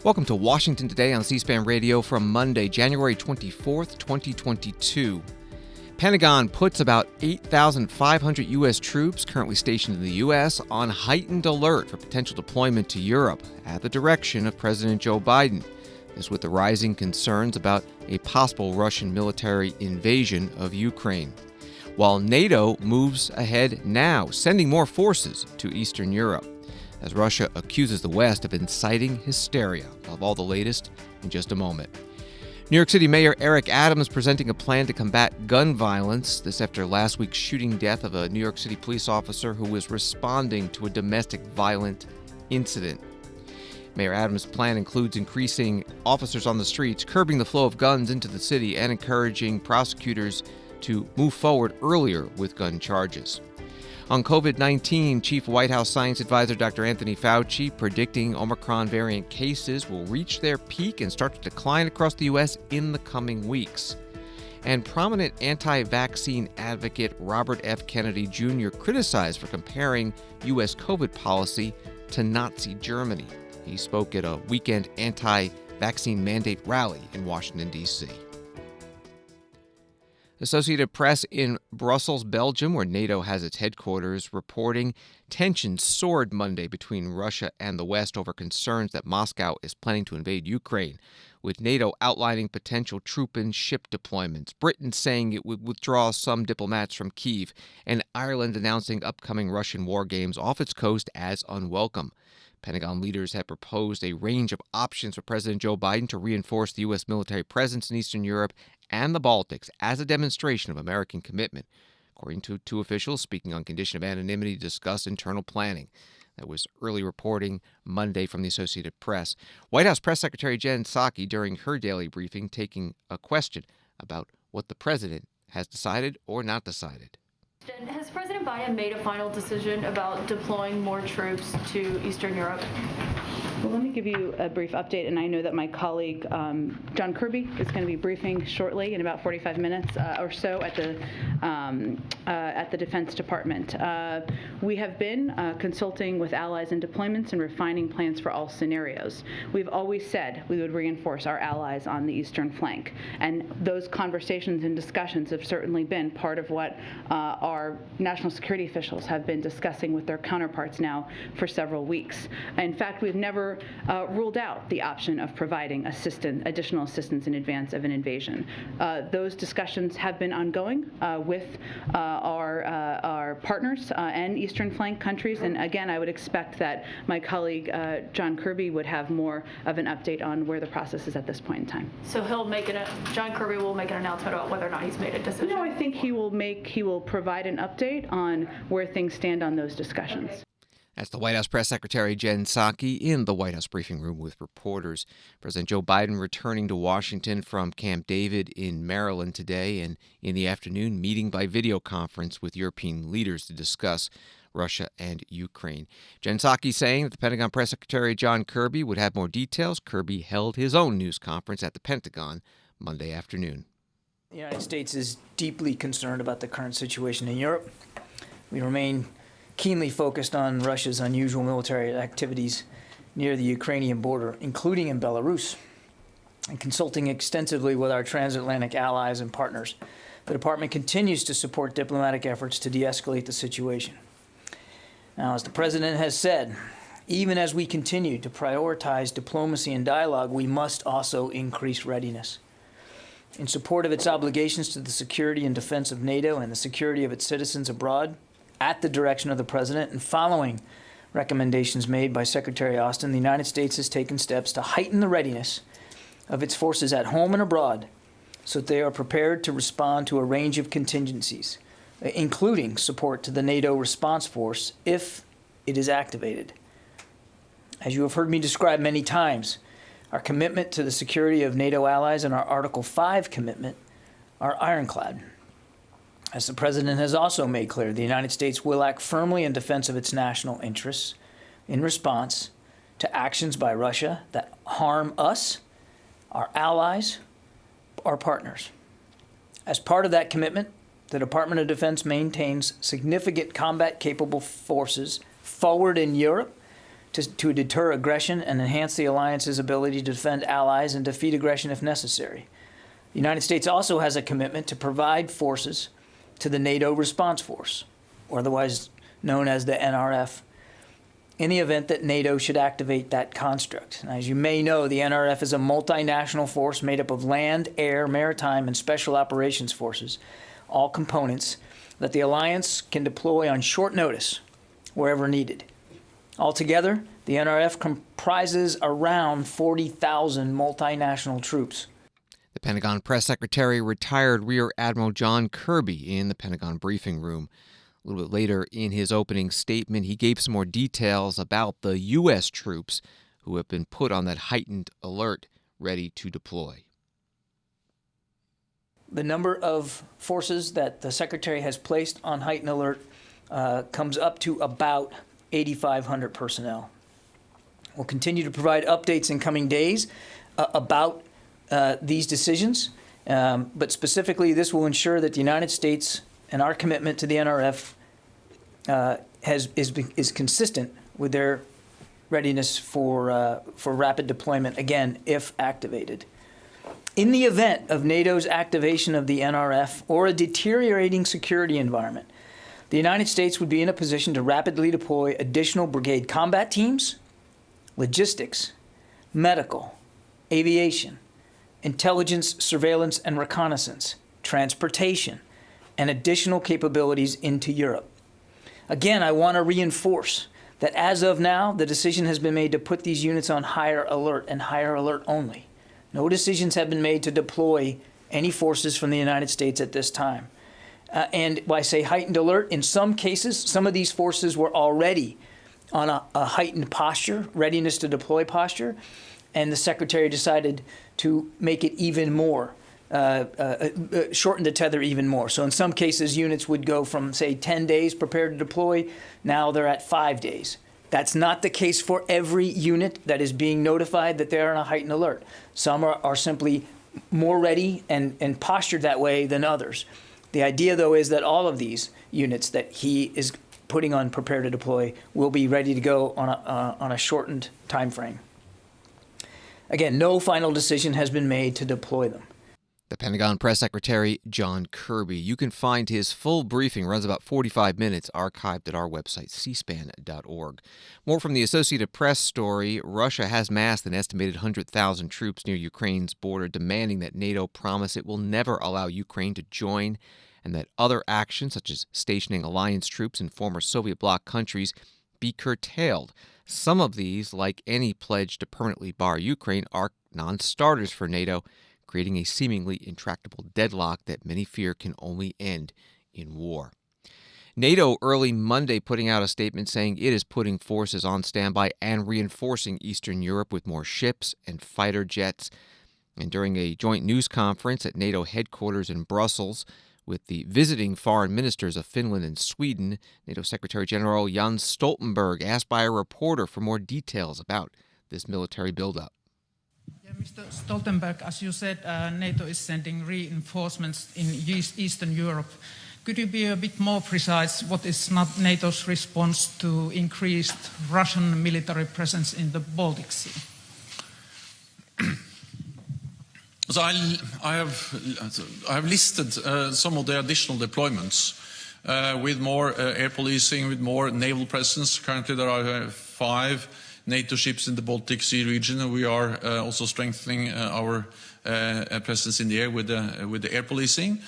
Welcome to Washington Today on C-SPAN Radio from Monday, January 24th, 2022. Pentagon puts about 8,500 U.S. troops currently stationed in the U.S. on heightened alert for potential deployment to Europe at the direction of President Joe Biden. This with the rising concerns about a possible Russian military invasion of Ukraine. While NATO moves ahead now, sending more forces to Eastern Europe, as Russia accuses the West of inciting hysteria. I'll have all the latest in just a moment. New York City Mayor Eric Adams presenting a plan to combat gun violence. This after last week's shooting death of a New York City police officer who was responding to a domestic violent incident. Mayor Adams' plan includes increasing officers on the streets, curbing the flow of guns into the city, and encouraging prosecutors to move forward earlier with gun charges. On COVID-19, Chief White House Science Advisor Dr. Anthony Fauci predicting Omicron variant cases will reach their peak and start to decline across the U.S. in the coming weeks. And prominent anti-vaccine advocate Robert F. Kennedy Jr. criticized for comparing U.S. COVID policy to Nazi Germany. He spoke at a weekend anti-vaccine mandate rally in Washington, D.C. Associated Press in Brussels, Belgium, where NATO has its headquarters, reporting tensions soared Monday between Russia and the West over concerns that Moscow is planning to invade Ukraine, with NATO outlining potential troop and ship deployments, Britain saying it would withdraw some diplomats from Kyiv, and Ireland announcing upcoming Russian war games off its coast as unwelcome. Pentagon leaders have proposed a range of options for President Joe Biden to reinforce the U.S. military presence in Eastern Europe and the Baltics as a demonstration of American commitment. According to two officials speaking on condition of anonymity to discuss internal planning. That was early reporting Monday from the Associated Press. White House Press Secretary Jen Psaki during her daily briefing taking a question about what the president has decided or not decided. Has President Biden made a final decision about deploying more troops to Eastern Europe? Well, let me give you a brief update, and I know that my colleague John Kirby is going to be briefing shortly in about 45 minutes or so at the Defense Department. We have been consulting with allies in deployments and refining plans for all scenarios. We've always said we would reinforce our allies on the eastern flank, and those conversations and discussions have certainly been part of what our national security officials have been discussing with their counterparts now for several weeks. In fact, we've never ruled out the option of providing additional assistance in advance of an invasion. Those discussions have been ongoing with our partners and eastern flank countries, and again, I would expect that my colleague John Kirby would have more of an update on where the process is at this point in time. So John Kirby will make an announcement about whether or not he's made a decision? No, I think he will provide an update on where things stand on those discussions. Okay. That's the White House Press Secretary Jen Psaki in the White House briefing room with reporters. President Joe Biden returning to Washington from Camp David in Maryland today, and in the afternoon meeting by video conference with European leaders to discuss Russia and Ukraine. Jen Psaki saying that the Pentagon Press Secretary John Kirby would have more details. Kirby held his own news conference at the Pentagon Monday afternoon. The United States is deeply concerned about the current situation in Europe. We remain keenly focused on Russia's unusual military activities near the Ukrainian border, including in Belarus, and consulting extensively with our transatlantic allies and partners. The department continues to support diplomatic efforts to de-escalate the situation. Now, as the president has said, even as we continue to prioritize diplomacy and dialogue, we must also increase readiness. In support of its obligations to the security and defense of NATO and the security of its citizens abroad, at the direction of the president and following recommendations made by Secretary Austin, the United States has taken steps to heighten the readiness of its forces at home and abroad so that they are prepared to respond to a range of contingencies, including support to the NATO response force if it is activated. As you have heard me describe many times, our commitment to the security of NATO allies and our Article 5 commitment are ironclad. As the president has also made clear, the United States will act firmly in defense of its national interests in response to actions by Russia that harm us, our allies, our partners. As part of that commitment, the Department of Defense maintains significant combat-capable forces forward in Europe to deter aggression and enhance the alliance's ability to defend allies and defeat aggression if necessary. The United States also has a commitment to provide forces to the NATO response force, or otherwise known as the NRF, in the event that NATO should activate that construct. Now, as you may know, the NRF is a multinational force made up of land, air, maritime, and special operations forces, all components that the alliance can deploy on short notice wherever needed. Altogether, the NRF comprises around 40,000 multinational troops. The Pentagon Press Secretary, retired Rear Admiral John Kirby, in the Pentagon briefing room. A little bit later in his opening statement, he gave some more details about the U.S. troops who have been put on that heightened alert, ready to deploy. The number of forces that the Secretary has placed on heightened alert comes up to about 8,500 personnel. We'll continue to provide updates in coming days about these decisions, but specifically this will ensure that the United States and our commitment to the NRF is consistent with their readiness for rapid deployment, again, if activated. In the event of NATO's activation of the NRF or a deteriorating security environment, the United States would be in a position to rapidly deploy additional brigade combat teams, logistics, medical, aviation, intelligence, surveillance, and reconnaissance, transportation, and additional capabilities into Europe. Again, I want to reinforce that as of now, the decision has been made to put these units on higher alert and higher alert only. No decisions have been made to deploy any forces from the United States at this time. And when I say heightened alert, in some cases, some of these forces were already on a heightened posture, readiness to deploy posture, and the Secretary decided to make it even more, shorten the tether even more. So in some cases, units would go from, say, 10 days prepared to deploy. Now they're at 5 days. That's not the case for every unit that is being notified that they're on a heightened alert. Some are simply more ready and postured that way than others. The idea, though, is that all of these units that he is putting on prepare to deploy will be ready to go on a shortened time frame. Again, no final decision has been made to deploy them. The Pentagon Press Secretary, John Kirby. You can find his full briefing, runs about 45 minutes, archived at our website, cspan.org. More from the Associated Press story. Russia has massed an estimated 100,000 troops near Ukraine's border, demanding that NATO promise it will never allow Ukraine to join, and that other actions, such as stationing alliance troops in former Soviet bloc countries, be curtailed. Some of these, like any pledge to permanently bar Ukraine, are non-starters for NATO, creating a seemingly intractable deadlock that many fear can only end in war. NATO early Monday putting out a statement saying it is putting forces on standby and reinforcing Eastern Europe with more ships and fighter jets. And during a joint news conference at NATO headquarters in Brussels with the visiting foreign ministers of Finland and Sweden, NATO Secretary General Jens Stoltenberg asked by a reporter for more details about this military buildup. Yeah, Mr. Stoltenberg, as you said, NATO is sending reinforcements in Eastern Europe. Could you be a bit more precise? What is not NATO's response to increased Russian military presence in the Baltic Sea? So I have listed some of the additional deployments with more air policing, with more naval presence. Currently, there are 5 NATO ships in the Baltic Sea region. We are also strengthening our presence in the air with the air policing.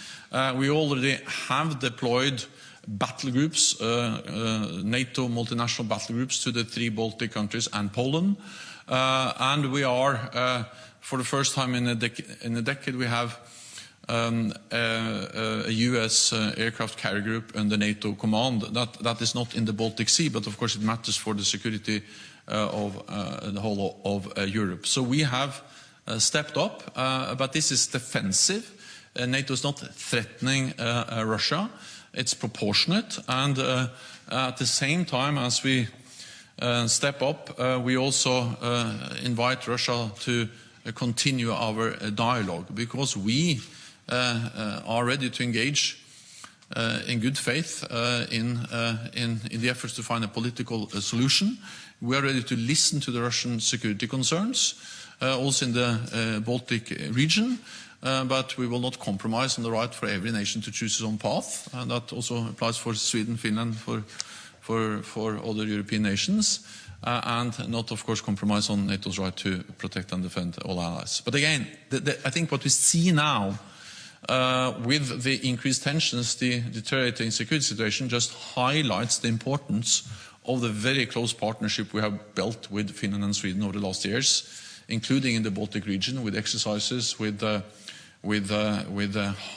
We already have deployed battle groups, NATO multinational battle groups, to the 3 Baltic countries and Poland. And we are, for the first time in a decade, we have a U.S. aircraft carrier group under NATO command. That is not in the Baltic Sea, but of course it matters for the security of the whole of Europe. So we have stepped up, but this is defensive. NATO is not threatening Russia. It's proportionate, and at the same time as we step up, we also invite Russia to continue our dialogue, because we are ready to engage in good faith in the efforts to find a political solution. We are ready to listen to the Russian security concerns, also in the Baltic region, but we will not compromise on the right for every nation to choose its own path. And that also applies for Sweden, Finland, for other European nations, and not, of course, compromise on NATO's right to protect and defend all allies. But again, I think what we see now with the increased tensions, the deteriorating security situation just highlights the importance of the very close partnership we have built with Finland and Sweden over the last years, including in the Baltic region, with exercises, with a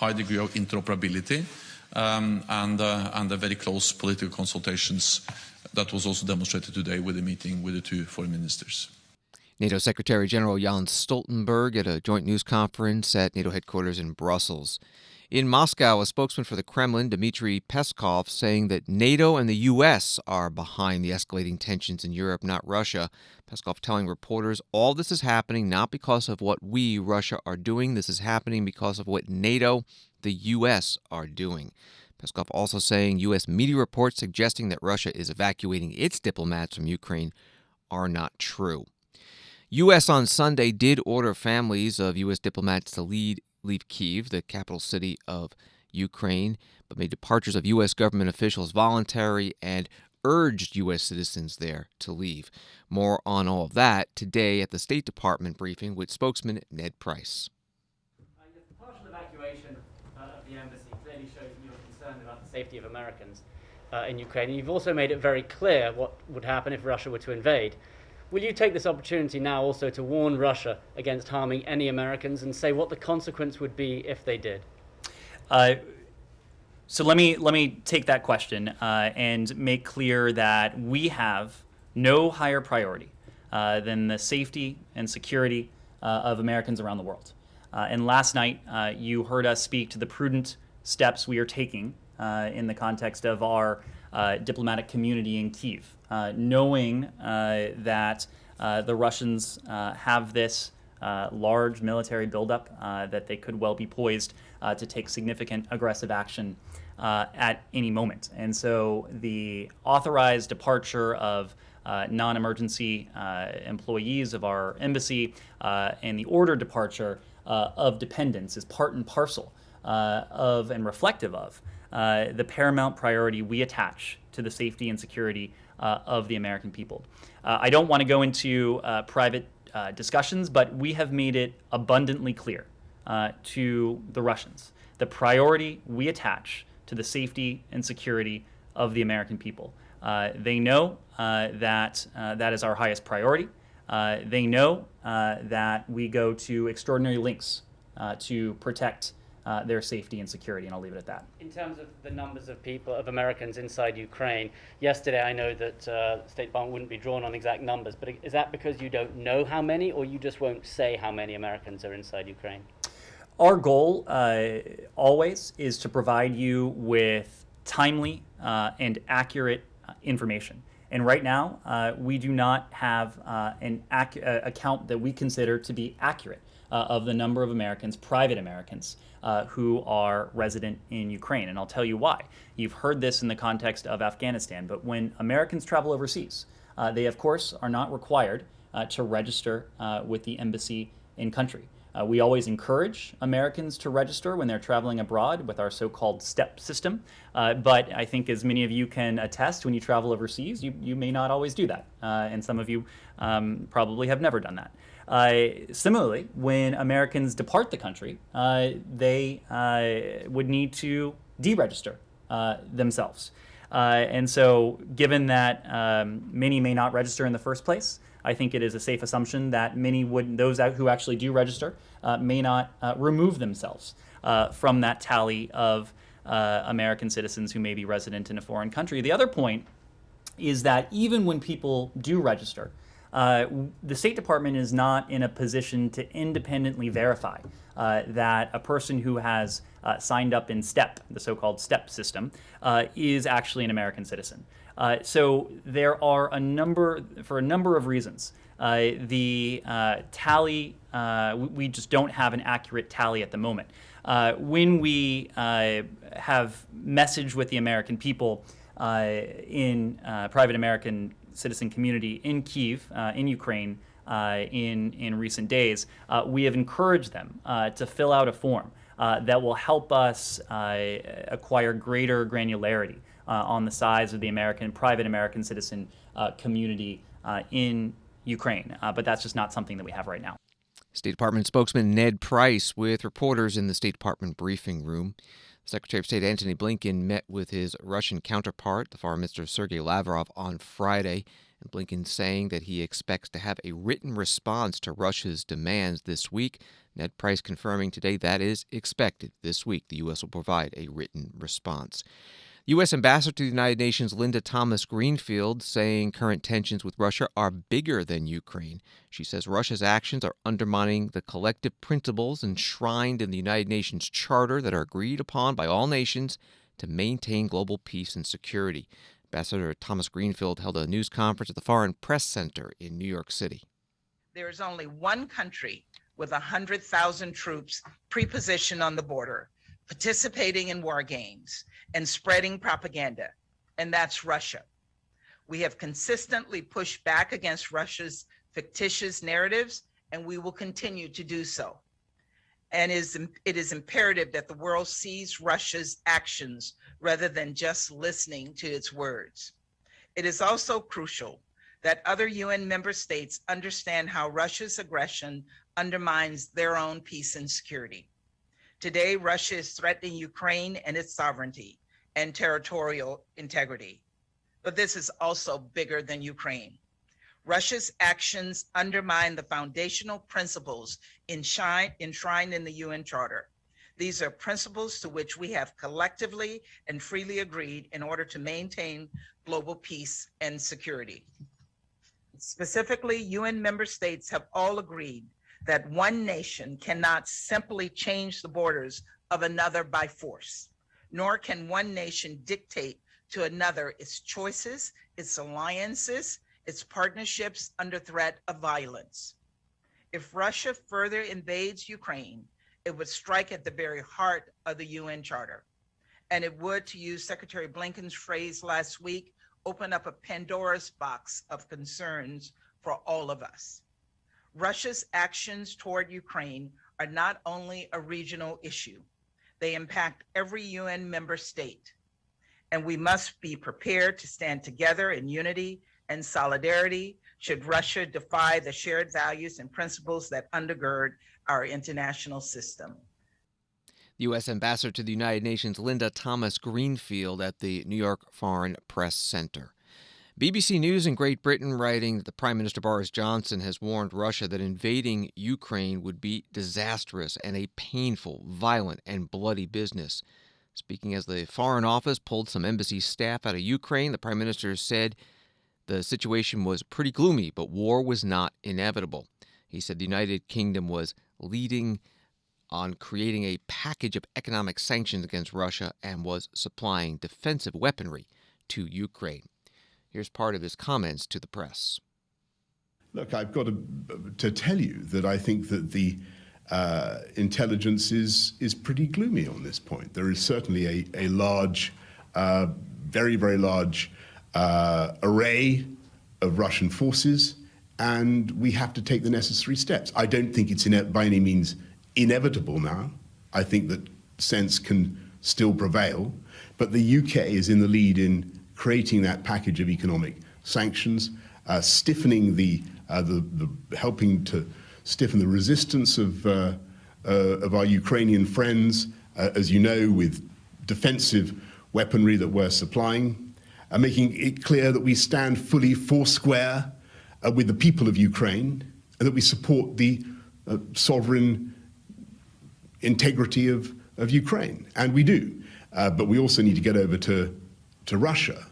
high degree of interoperability, and the very close political consultations that was also demonstrated today with the meeting with the two foreign ministers. NATO Secretary General Jens Stoltenberg at a joint news conference at NATO headquarters in Brussels. In Moscow, a spokesman for the Kremlin, Dmitry Peskov, saying that NATO and the U.S. are behind the escalating tensions in Europe, not Russia. Peskov telling reporters all this is happening not because of what we, Russia, are doing. This is happening because of what NATO, the U.S., are doing. Peskov also saying U.S. media reports suggesting that Russia is evacuating its diplomats from Ukraine are not true. U.S. on Sunday did order families of U.S. diplomats to leave Kyiv, the capital city of Ukraine, but made departures of U.S. government officials voluntary and urged U.S. citizens there to leave. More on all of that today at the State Department briefing with spokesman Ned Price. The partial evacuation of the embassy clearly shows that you're concerned about the safety of Americans in Ukraine. And you've also made it very clear what would happen if Russia were to invade. Will you take this opportunity now also to warn Russia against harming any Americans and say what the consequence would be if they did? So let me take that question and make clear that we have no higher priority than the safety and security of Americans around the world. And last night, you heard us speak to the prudent steps we are taking in the context of our diplomatic community in Kyiv, knowing that the Russians have this large military buildup, that they could well be poised to take significant aggressive action at any moment. And so the authorized departure of non-emergency employees of our embassy and the ordered departure of dependents is part and parcel of and reflective of the paramount priority we attach to the safety and security of the American people. I don't want to go into private discussions, but we have made it abundantly clear to the Russians the priority we attach to the safety and security of the American people. They know that that is our highest priority. They know that we go to extraordinary lengths to protect their safety and security, and I'll leave it at that. In terms of the numbers of people, of Americans inside Ukraine, yesterday I know that the State Department wouldn't be drawn on exact numbers, but is that because you don't know how many, or you just won't say how many Americans are inside Ukraine? Our goal always is to provide you with timely and accurate information. And right now, we do not have an account that we consider to be accurate of the number of Americans, private Americans, who are resident in Ukraine. And I'll tell you why. You've heard this in the context of Afghanistan, but when Americans travel overseas, they, of course, are not required to register with the embassy in country. We always encourage Americans to register when they're traveling abroad with our so-called STEP system. But I think, as many of you can attest, when you travel overseas, you may not always do that. And some of you probably have never done that. Similarly, when Americans depart the country, they would need to deregister themselves. And so, given that many may not register in the first place, I think it is a safe assumption that many would, those who actually do register, may not remove themselves from that tally of American citizens who may be resident in a foreign country. The other point is that even when people do register, the State Department is not in a position to independently verify that a person who has signed up in STEP, the so-called STEP system, is actually an American citizen. So there are for a number of reasons, the tally, we just don't have an accurate tally at the moment. when we have messaged with the American people in private American citizen community in Kyiv, in Ukraine, in recent days, we have encouraged them to fill out a form that will help us acquire greater granularity on the size of the private American citizen community in Ukraine. But that's just not something that we have right now. State Department spokesman Ned Price with reporters in the State Department briefing room. Secretary of State Antony Blinken met with his Russian counterpart, the Foreign Minister Sergei Lavrov, on Friday. And Blinken saying that he expects to have a written response to Russia's demands this week. Ned Price confirming today that is expected this week. The U.S. will provide a written response. U.S. Ambassador to the United Nations Linda Thomas-Greenfield saying current tensions with Russia are bigger than Ukraine. She says Russia's actions are undermining the collective principles enshrined in the United Nations Charter that are agreed upon by all nations to maintain global peace and security. Ambassador Thomas-Greenfield held a news conference at the Foreign Press Center in New York City. There is only one country with 100,000 troops pre-positioned on the border, participating in war games and spreading propaganda, and that's Russia. We have consistently pushed back against Russia's fictitious narratives, and we will continue to do so. And it is imperative that the world sees Russia's actions rather than just listening to its words. It is also crucial that other UN member states understand how Russia's aggression undermines their own peace and security. Today, Russia is threatening Ukraine and its sovereignty and territorial integrity. But this is also bigger than Ukraine. Russia's actions undermine the foundational principles enshrined in the UN Charter. These are principles to which we have collectively and freely agreed in order to maintain global peace and security. Specifically, UN member states have all agreed that one nation cannot simply change the borders of another by force, nor can one nation dictate to another its choices, its alliances, its partnerships under threat of violence. If Russia further invades Ukraine, it would strike at the very heart of the UN Charter. And it would, to use Secretary Blinken's phrase last week, open up a Pandora's box of concerns for all of us. Russia's actions toward Ukraine are not only a regional issue, they impact every UN member state. And we must be prepared to stand together in unity and solidarity should Russia defy the shared values and principles that undergird our international system. The U.S. Ambassador to the United Nations Linda Thomas-Greenfield at the New York Foreign Press Center. BBC News in Great Britain writing that the Prime Minister Boris Johnson has warned Russia that invading Ukraine would be disastrous and a painful, violent, and bloody business. Speaking as the Foreign Office pulled some embassy staff out of Ukraine, the Prime Minister said the situation was pretty gloomy, but war was not inevitable. He said the United Kingdom was leading on creating a package of economic sanctions against Russia and was supplying defensive weaponry to Ukraine. Here's part of his comments to the press. Look, I've got to tell you that I think that the intelligence is pretty gloomy on this point. There is certainly a large, very, very large array of Russian forces, and we have to take the necessary steps. I don't think it's by any means inevitable now. I think that sense can still prevail, but the UK is in the lead in creating that package of economic sanctions, stiffening helping to stiffen the resistance of our Ukrainian friends, as you know, with defensive weaponry that we're supplying, making it clear that we stand fully foursquare with the people of Ukraine and that we support the sovereign integrity of Ukraine, and we do. But we also need to get over to Russia,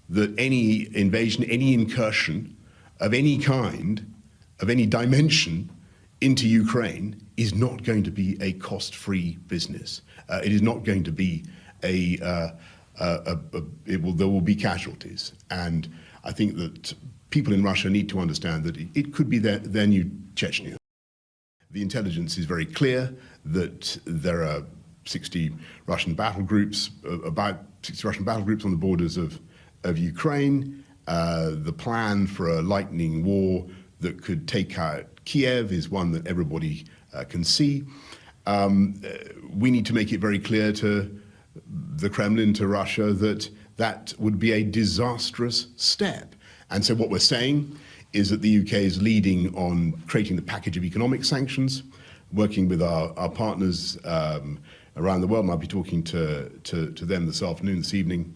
that any invasion, any incursion of any kind, of any dimension into Ukraine is not going to be a cost-free business. It is not going to be there will be casualties. And I think that people in Russia need to understand that it could be their new Chechnya. The intelligence is very clear that there are 60 Russian battle groups, about 60 Russian battle groups on the borders of Ukraine. The plan for a lightning war that could take out Kiev is one that everybody can see. We need to make it very clear to the Kremlin, to Russia, that that would be a disastrous step. And so what we're saying is that the UK is leading on creating the package of economic sanctions, working with our partners around the world, and I'll be talking to them this afternoon, this evening,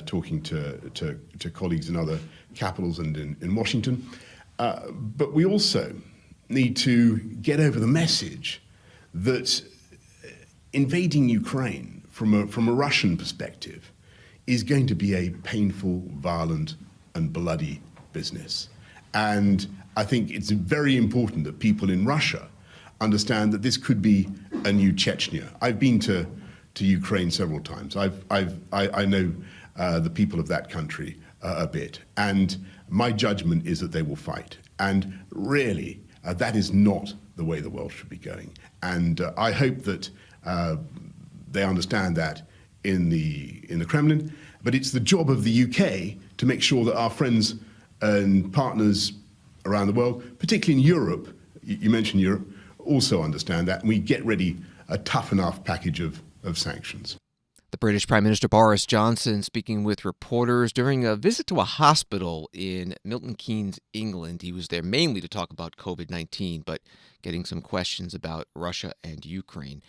talking to colleagues in other capitals and in Washington. But we also need to get over the message that invading Ukraine from a Russian perspective is going to be a painful, violent, and bloody business. And I think it's very important that people in Russia understand that this could be a new Chechnya. I've been to Ukraine several times. I know the people of that country a bit, and my judgment is that they will fight. And really, that is not the way the world should be going. And I hope that they understand that in the Kremlin. But it's the job of the UK to make sure that our friends and partners around the world, particularly in Europe, you mentioned Europe, also understand that, and we get ready a tough enough package of sanctions. The British Prime Minister Boris Johnson speaking with reporters during a visit to a hospital in Milton Keynes, England. He was there mainly to talk about COVID-19, but getting some questions about Russia and Ukraine.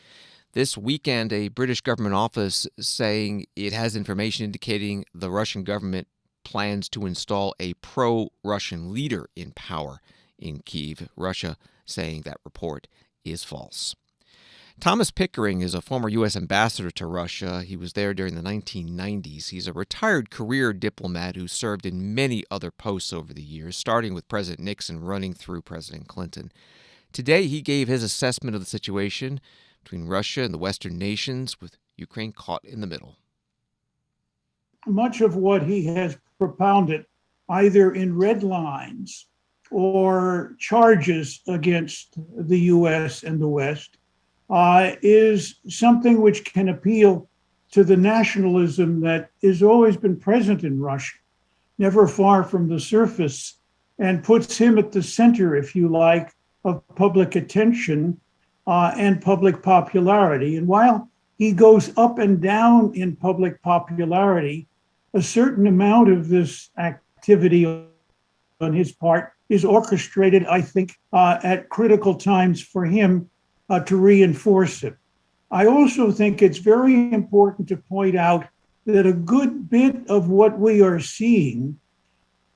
This weekend, a British government office saying it has information indicating the Russian government plans to install a pro-Russian leader in power in Kyiv. Russia saying that report is false. Thomas Pickering is a former U.S. ambassador to Russia. He was there during the 1990s. He's a retired career diplomat who served in many other posts over the years, starting with President Nixon, running through President Clinton. Today, he gave his assessment of the situation between Russia and the Western nations, with Ukraine caught in the middle. Much of what he has propounded, either in red lines or charges against the U.S. and the West, is something which can appeal to the nationalism that has always been present in Russia, never far from the surface, and puts him at the center, if you like, of public attention and public popularity. And while he goes up and down in public popularity, a certain amount of this activity on his part is orchestrated, I think, at critical times for him to reinforce it. I also think it's very important to point out that a good bit of what we are seeing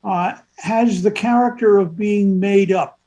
has the character of being made up.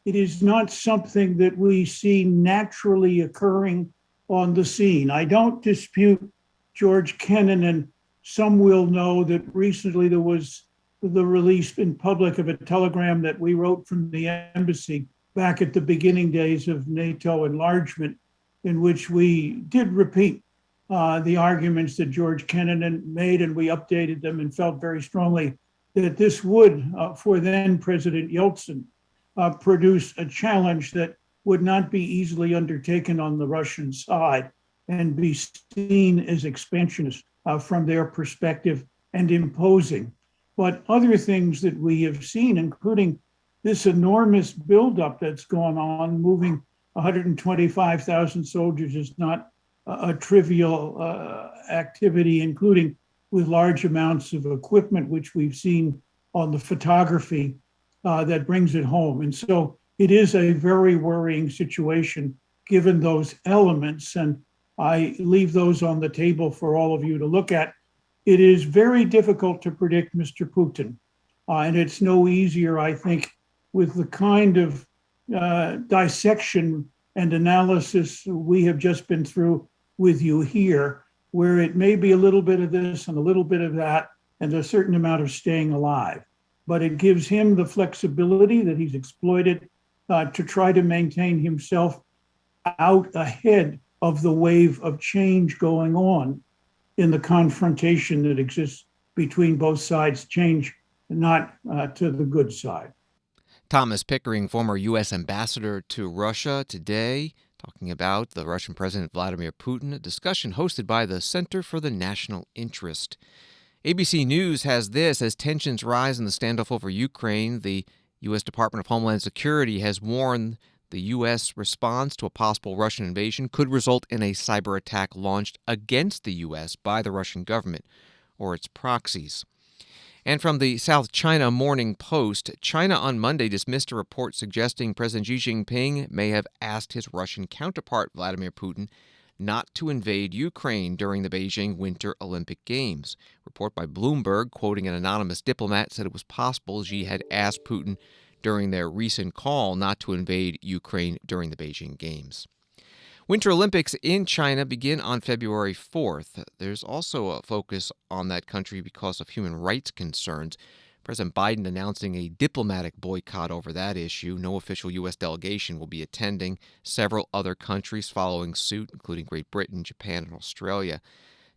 It is not something that we see naturally occurring on the scene. I don't dispute George Kennan, and some will know that recently there was the release in public of a telegram that we wrote from the embassy back at the beginning days of NATO enlargement, in which we did repeat the arguments that George Kennan made, and we updated them and felt very strongly that this would, for then President Yeltsin, produce a challenge that would not be easily undertaken on the Russian side and be seen as expansionist from their perspective and imposing. But other things that we have seen, including this enormous buildup that's gone on, moving 125,000 soldiers is not a trivial activity, including with large amounts of equipment, which we've seen on the photography that brings it home. And so it is a very worrying situation given those elements, and I leave those on the table for all of you to look at. It is very difficult to predict Mr. Putin, and it's no easier, I think, with the kind of dissection and analysis we have just been through with you here, where it may be a little bit of this and a little bit of that, and a certain amount of staying alive. But it gives him the flexibility that he's exploited to try to maintain himself out ahead of the wave of change going on in the confrontation that exists between both sides, change not to the good side. Thomas Pickering, former U.S. ambassador to Russia, today talking about the Russian President Vladimir Putin, a discussion hosted by the Center for the National Interest. ABC News has this: as tensions rise in the standoff over Ukraine, the U.S. Department of Homeland Security has warned the U.S. response to a possible Russian invasion could result in a cyber attack launched against the U.S. by the Russian government or its proxies. And from the South China Morning Post, China on Monday dismissed a report suggesting President Xi Jinping may have asked his Russian counterpart, Vladimir Putin, not to invade Ukraine during the Beijing Winter Olympic Games. A report by Bloomberg, quoting an anonymous diplomat, said it was possible Xi had asked Putin during their recent call not to invade Ukraine during the Beijing Games. Winter Olympics in China begin on February 4th. There's also a focus on that country because of human rights concerns. President Biden announcing a diplomatic boycott over that issue. No official U.S. delegation will be attending. Several other countries following suit, including Great Britain, Japan, and Australia.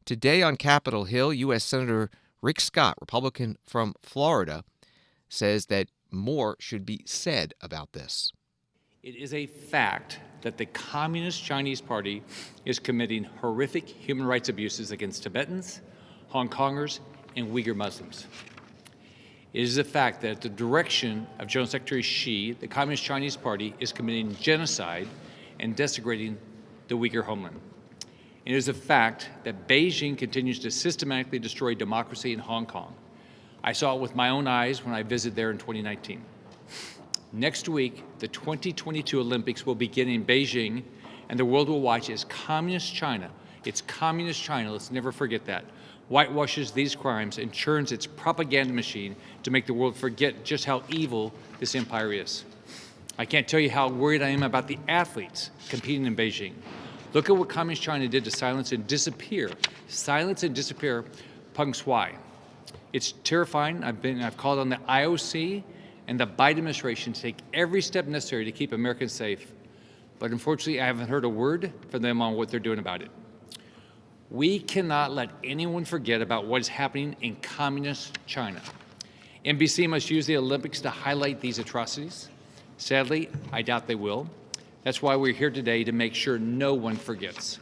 Today on Capitol Hill, U.S. Senator Rick Scott, Republican from Florida, says that more should be said about this. It is a fact that the Communist Chinese Party is committing horrific human rights abuses against Tibetans, Hong Kongers, and Uyghur Muslims. It is a fact that at the direction of General Secretary Xi, the Communist Chinese Party is committing genocide and desecrating the Uyghur homeland. It is a fact that Beijing continues to systematically destroy democracy in Hong Kong. I saw it with my own eyes when I visited there in 2019. Next week, the 2022 Olympics will begin in Beijing, and the world will watch as Communist China, it's Communist China, let's never forget that, whitewashes these crimes and churns its propaganda machine to make the world forget just how evil this empire is. I can't tell you how worried I am about the athletes competing in Beijing. Look at what Communist China did to silence and disappear Peng Shuai. It's terrifying. I've called on the IOC and the Biden administration to take every step necessary to keep Americans safe. But unfortunately, I haven't heard a word from them on what they're doing about it. We cannot let anyone forget about what is happening in Communist China. NBC must use the Olympics to highlight these atrocities. Sadly, I doubt they will. That's why we're here today, to make sure no one forgets.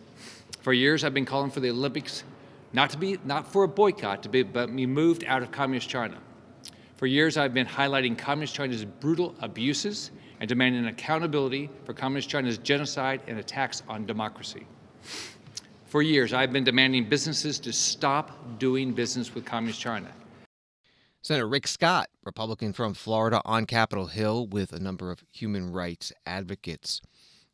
For years, I've been calling for the Olympics not for a boycott, but be moved out of Communist China. For years, I've been highlighting Communist China's brutal abuses and demanding accountability for Communist China's genocide and attacks on democracy. For years, I've been demanding businesses to stop doing business with Communist China. Senator Rick Scott, Republican from Florida, on Capitol Hill with a number of human rights advocates.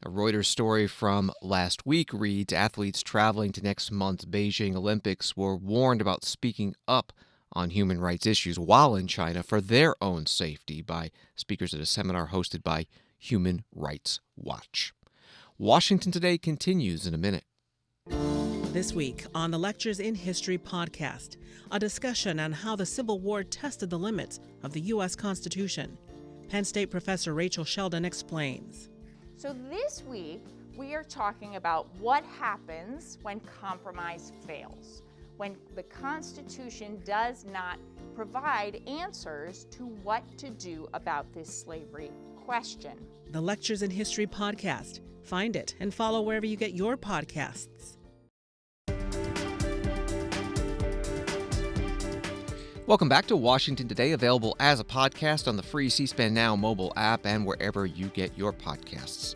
A Reuters story from last week reads, athletes traveling to next month's Beijing Olympics were warned about speaking up on human rights issues while in China for their own safety by speakers at a seminar hosted by Human Rights Watch. Washington Today continues in a minute. This week on the Lectures in History podcast, a discussion on how the Civil War tested the limits of the U.S. Constitution. Penn State professor Rachel Sheldon explains. So this week, we are talking about what happens when compromise fails, when the Constitution does not provide answers to what to do about this slavery question. The Lectures in History podcast. Find it and follow wherever you get your podcasts. Welcome back to Washington Today, available as a podcast on the free C-SPAN Now mobile app and wherever you get your podcasts.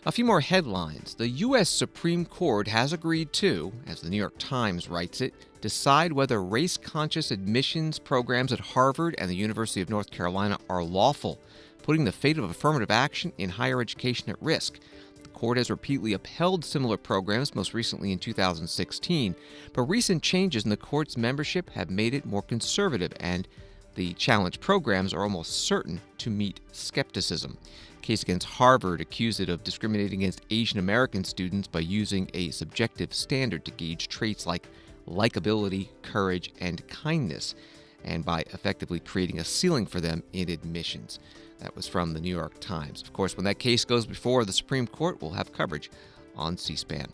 A few more headlines. The U.S. Supreme Court has agreed to, as the New York Times writes it, decide whether race-conscious admissions programs at Harvard and the University of North Carolina are lawful, putting the fate of affirmative action in higher education at risk. The court has repeatedly upheld similar programs, most recently in 2016, but recent changes in the court's membership have made it more conservative, and the challenged programs are almost certain to meet skepticism. A case against Harvard accused it of discriminating against Asian American students by using a subjective standard to gauge traits like likability, courage, and kindness, and by effectively creating a ceiling for them in admissions. That was from the New York Times. Of course, when that case goes before the Supreme Court, we'll have coverage on C-SPAN.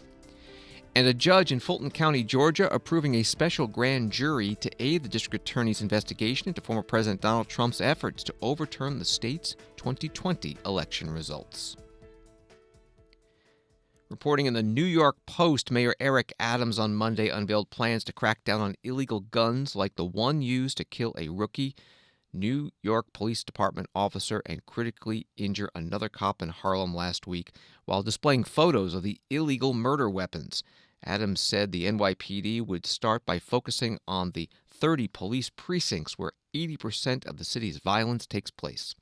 And a judge in Fulton County, Georgia, approving a special grand jury to aid the district attorney's investigation into former President Donald Trump's efforts to overturn the state's 2020 election results. Reporting in the New York Post, Mayor Eric Adams on Monday unveiled plans to crack down on illegal guns like the one used to kill a rookie New York Police Department officer and critically injure another cop in Harlem last week while displaying photos of the illegal murder weapons. Adams said the NYPD would start by focusing on the 30 police precincts where 80% of the city's violence takes place.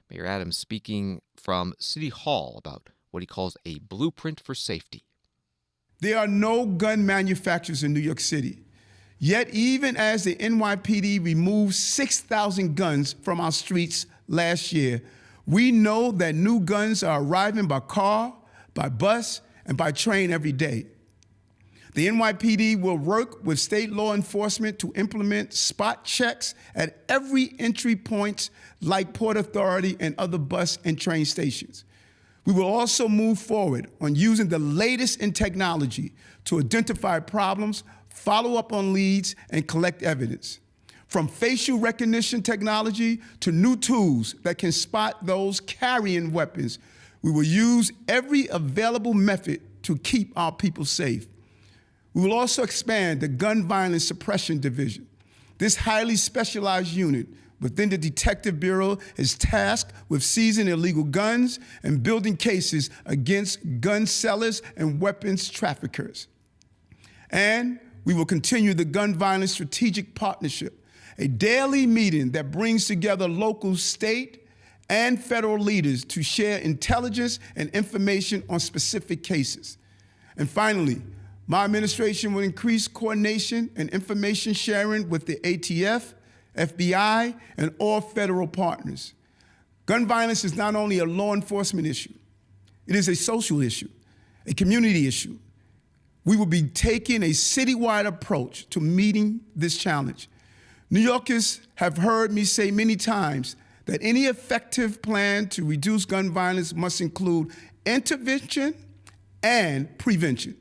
Mayor Adams speaking from City Hall about what he calls a blueprint for safety. There are no gun manufacturers in New York City. Yet, even as the NYPD removed 6,000 guns from our streets last year, we know that new guns are arriving by car, by bus, and by train every day. The NYPD will work with state law enforcement to implement spot checks at every entry point like Port Authority and other bus and train stations. We will also move forward on using the latest in technology to identify problems, follow up on leads, and collect evidence. From facial recognition technology to new tools that can spot those carrying weapons, we will use every available method to keep our people safe. We will also expand the Gun Violence Suppression Division. This highly specialized unit within the Detective Bureau is tasked with seizing illegal guns and building cases against gun sellers and weapons traffickers. And we will continue the Gun Violence Strategic Partnership, a daily meeting that brings together local, state, and federal leaders to share intelligence and information on specific cases. And finally, my administration will increase coordination and information sharing with the ATF, FBI, and all federal partners. Gun violence is not only a law enforcement issue, it is a social issue, a community issue. We will be taking a citywide approach to meeting this challenge. New Yorkers have heard me say many times that any effective plan to reduce gun violence must include intervention and prevention.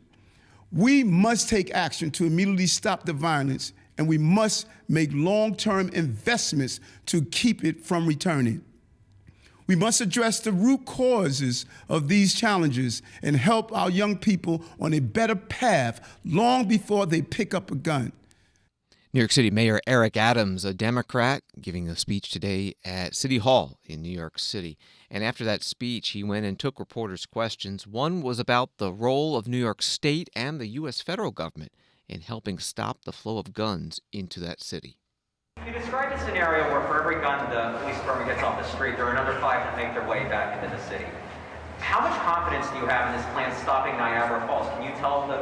We must take action to immediately stop the violence, and we must make long-term investments to keep it from returning. We must address the root causes of these challenges and help our young people on a better path long before they pick up a gun. New York City Mayor Eric Adams, a Democrat, giving a speech today at City Hall in New York City. And after that speech, he went and took reporters' questions. One was about the role of New York State and the U.S. federal government in helping stop the flow of guns into that city. You described a scenario where for every gun the police department gets off the street, there are another 5 that make their way back into the city. How much confidence do you have in this plan stopping Niagara Falls? Can you tell the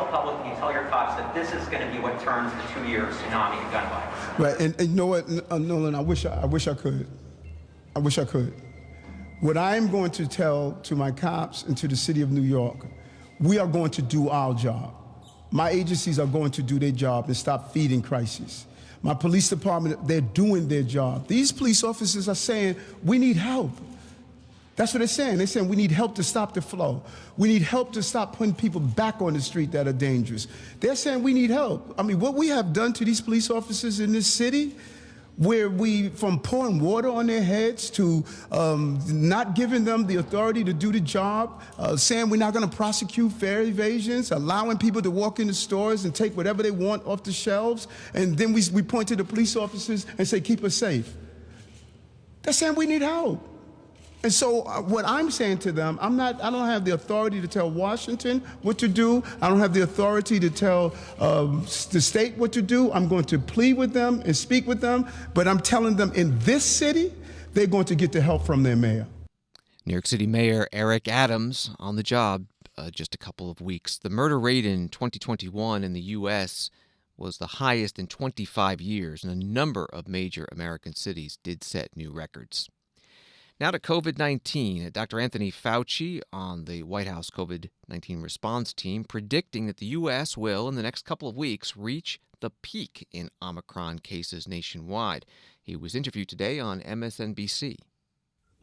public, can you tell your cops that this is going to be what turns the 2-year tsunami of gun violence? Right, and you know what, Nolan, I wish I could. I wish I could. What I'm going to tell to my cops and to the city of New York, we are going to do our job. My agencies are going to do their job and stop feeding crises. My police department, they're doing their job. These police officers are saying, we need help. That's what they're saying. They're saying we need help to stop the flow. We need help to stop putting people back on the street that are dangerous. They're saying we need help. I mean, what we have done to these police officers in this city, where we, from pouring water on their heads to not giving them the authority to do the job, saying we're not going to prosecute fare evasions, allowing people to walk into stores and take whatever they want off the shelves, and then we point to the police officers and say, keep us safe. They're saying we need help. And so what I'm saying to them, I don't have the authority to tell Washington what to do. I don't have the authority to tell the state what to do. I'm going to plead with them and speak with them, but I'm telling them in this city, they're going to get the help from their mayor. New York City Mayor Eric Adams on the job just a couple of weeks. The murder rate in 2021 in the U.S. was the highest in 25 years, and a number of major American cities did set new records. Now to COVID-19. Dr. Anthony Fauci on the White House COVID-19 response team predicting that the U.S. will, in the next couple of weeks, reach the peak in Omicron cases nationwide. He was interviewed today on MSNBC.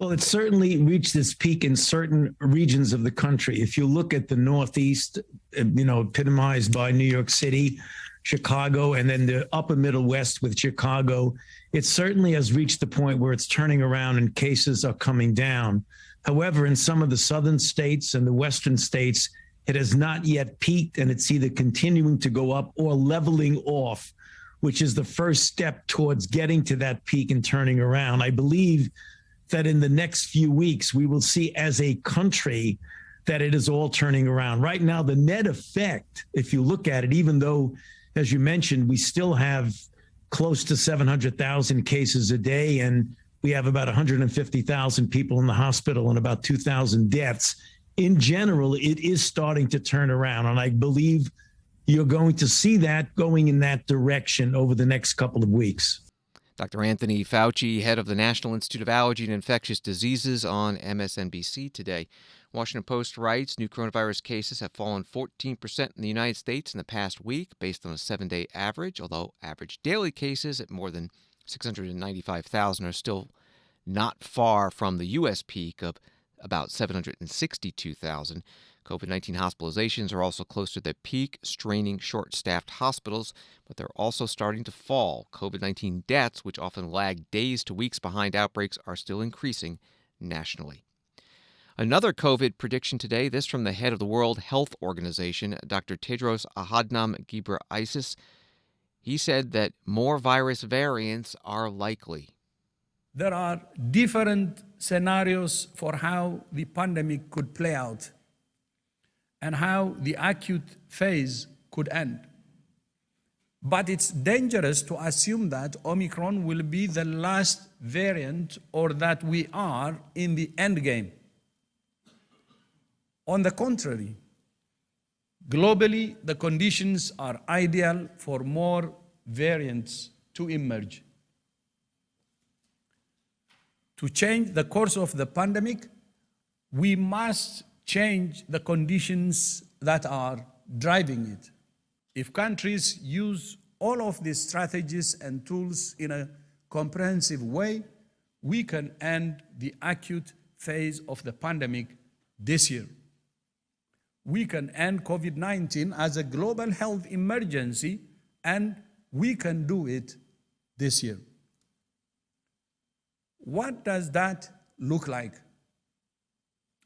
Well, it's certainly reached this peak in certain regions of the country. If you look at the Northeast, epitomized by New York City, Chicago, and then the upper Middle West with Chicago, it certainly has reached the point where it's turning around and cases are coming down. However, in some of the southern states and the western states, it has not yet peaked, and it's either continuing to go up or leveling off, which is the first step towards getting to that peak and turning around. I believe that in the next few weeks, we will see as a country that it is all turning around. Right now, the net effect, if you look at it, even though, as you mentioned, we still have close to 700,000 cases a day, and we have about 150,000 people in the hospital and about 2,000 deaths. In general, it is starting to turn around, and I believe you're going to see that going in that direction over the next couple of weeks. Dr. Anthony Fauci, head of the National Institute of Allergy and Infectious Diseases, on MSNBC today. Washington Post writes new coronavirus cases have fallen 14% in the United States in the past week based on a 7-day average, although average daily cases at more than 695,000 are still not far from the U.S. peak of about 762,000. COVID-19 hospitalizations are also close to their peak, straining short-staffed hospitals, but they're also starting to fall. COVID-19 deaths, which often lag days to weeks behind outbreaks, are still increasing nationally. Another COVID prediction today, this from the head of the World Health Organization, Dr. Tedros Adhanom Ghebreyesus. He said that more virus variants are likely. There are different scenarios for how the pandemic could play out and how the acute phase could end. But it's dangerous to assume that Omicron will be the last variant or that we are in the end game. On the contrary, globally, the conditions are ideal for more variants to emerge. To change the course of the pandemic, we must change the conditions that are driving it. If countries use all of these strategies and tools in a comprehensive way, we can end the acute phase of the pandemic this year. We can end COVID-19 as a global health emergency, and we can do it this year. What does that look like?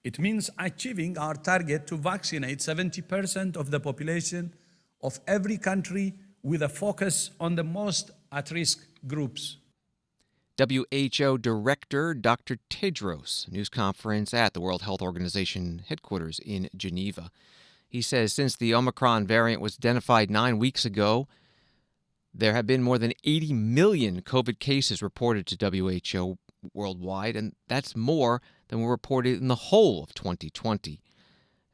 It means achieving our target to vaccinate 70% of the population of every country with a focus on the most at-risk groups. WHO Director Dr. Tedros, news conference at the World Health Organization headquarters in Geneva. He says since the Omicron variant was identified 9 weeks ago, there have been more than 80 million COVID cases reported to WHO worldwide, and that's more than were reported in the whole of 2020.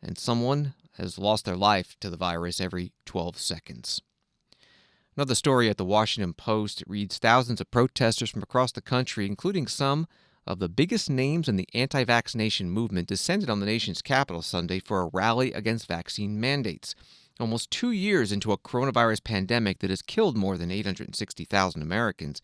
And someone has lost their life to the virus every 12 seconds. Another story at the Washington Post reads thousands of protesters from across the country, including some of the biggest names in the anti-vaccination movement, descended on the nation's capital Sunday for a rally against vaccine mandates. Almost 2 years into a coronavirus pandemic that has killed more than 860,000 Americans,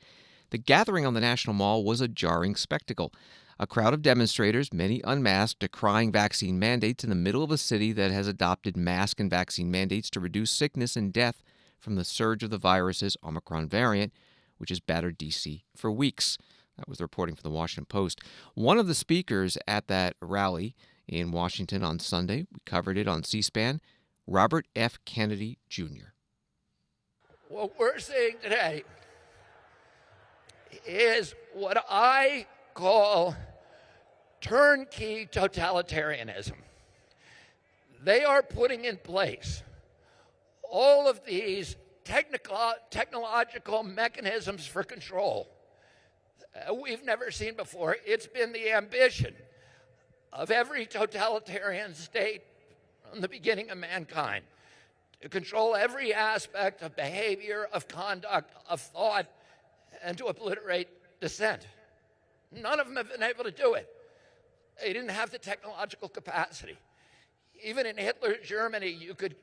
the gathering on the National Mall was a jarring spectacle. A crowd of demonstrators, many unmasked, decrying vaccine mandates in the middle of a city that has adopted mask and vaccine mandates to reduce sickness and death from the surge of the virus's Omicron variant, which has battered D.C. for weeks. That was the reporting from the Washington Post. One of the speakers at that rally in Washington on Sunday, we covered it on C-SPAN, Robert F. Kennedy, Jr. What we're seeing today is what I call turnkey totalitarianism. They are putting in place all of these technological mechanisms for control we've never seen before. It's been the ambition of every totalitarian state from the beginning of mankind to control every aspect of behavior, of conduct, of thought, and to obliterate dissent. None of them have been able to do it. They didn't have the technological capacity. Even in Hitler's Germany, you could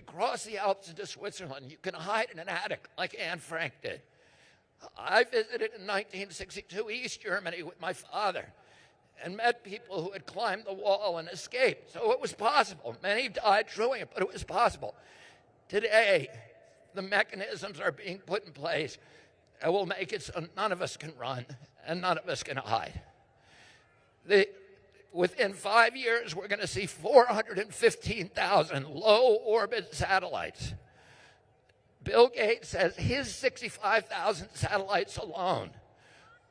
cross the Alps into Switzerland. You can hide in an attic like Anne Frank did. I visited in 1962 East Germany with my father and met people who had climbed the wall and escaped. So it was possible. Many died doing it, but it was possible. Today, the mechanisms are being put in place that will make it so none of us can run and none of us can hide. The Within 5 years, we're going to see 415,000 low-orbit satellites. Bill Gates says his 65,000 satellites alone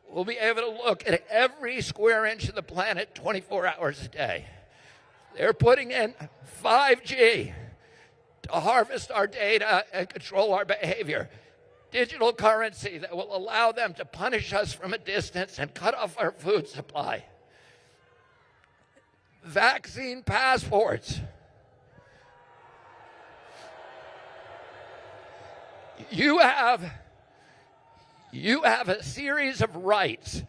will be able to look at every square inch of the planet 24 hours a day. They're putting in 5G to harvest our data and control our behavior. Digital currency that will allow them to punish us from a distance and cut off our food supply. Vaccine passports. You have a series of rights,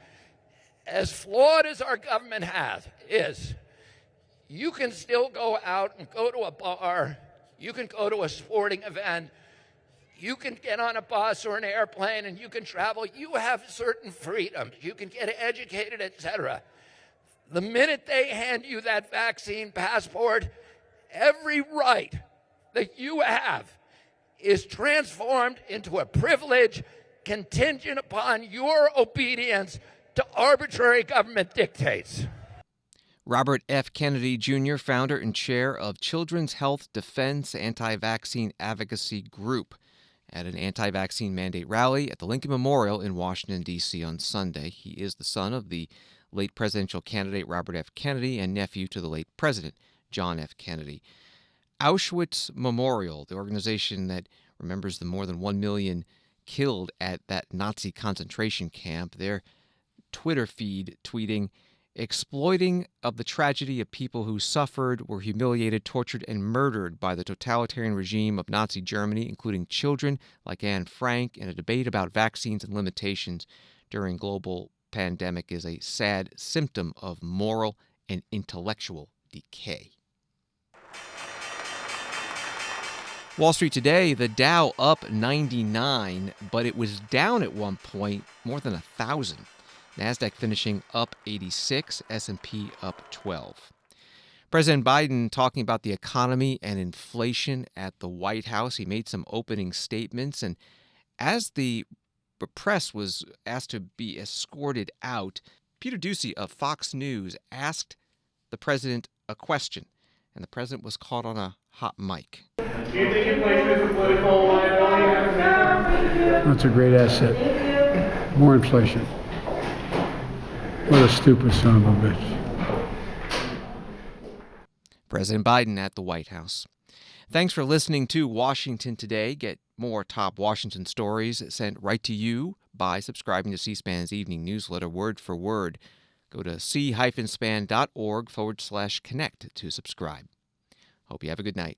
as flawed as our government is. You can still go out and go to a bar, you can go to a sporting event, you can get on a bus or an airplane and you can travel. You have certain freedoms. You can get educated, etc. The minute they hand you that vaccine passport, every right that you have is transformed into a privilege contingent upon your obedience to arbitrary government dictates. Robert F. Kennedy, Jr., founder and chair of Children's Health Defense Anti-Vaccine Advocacy Group, at an anti-vaccine mandate rally at the Lincoln Memorial in Washington, D.C. on Sunday. He is the son of the late presidential candidate Robert F. Kennedy and nephew to the late president John F. Kennedy. Auschwitz Memorial, the organization that remembers the more than 1 million killed at that Nazi concentration camp, their Twitter feed tweeting, "Exploiting of the tragedy of people who suffered, were humiliated, tortured, and murdered by the totalitarian regime of Nazi Germany, including children like Anne Frank, in a debate about vaccines and limitations during global pandemic is a sad symptom of moral and intellectual decay." Wall Street today, the Dow up 99, but it was down at one point more than 1,000. NASDAQ finishing up 86, S&P up 12. President Biden talking about the economy and inflation at the White House. He made some opening statements, and as the press was asked to be escorted out, Peter Doocy of Fox News asked the president a question, and the president was caught on a hot mic. Do you think inflation is a political liability? That's a great asset. More inflation. What a stupid son of a bitch. President Biden at the White House. Thanks for listening to Washington Today. Get more top Washington stories sent right to you by subscribing to C-SPAN's evening newsletter, word for word. Go to c-span.org/connect to subscribe. Hope you have a good night.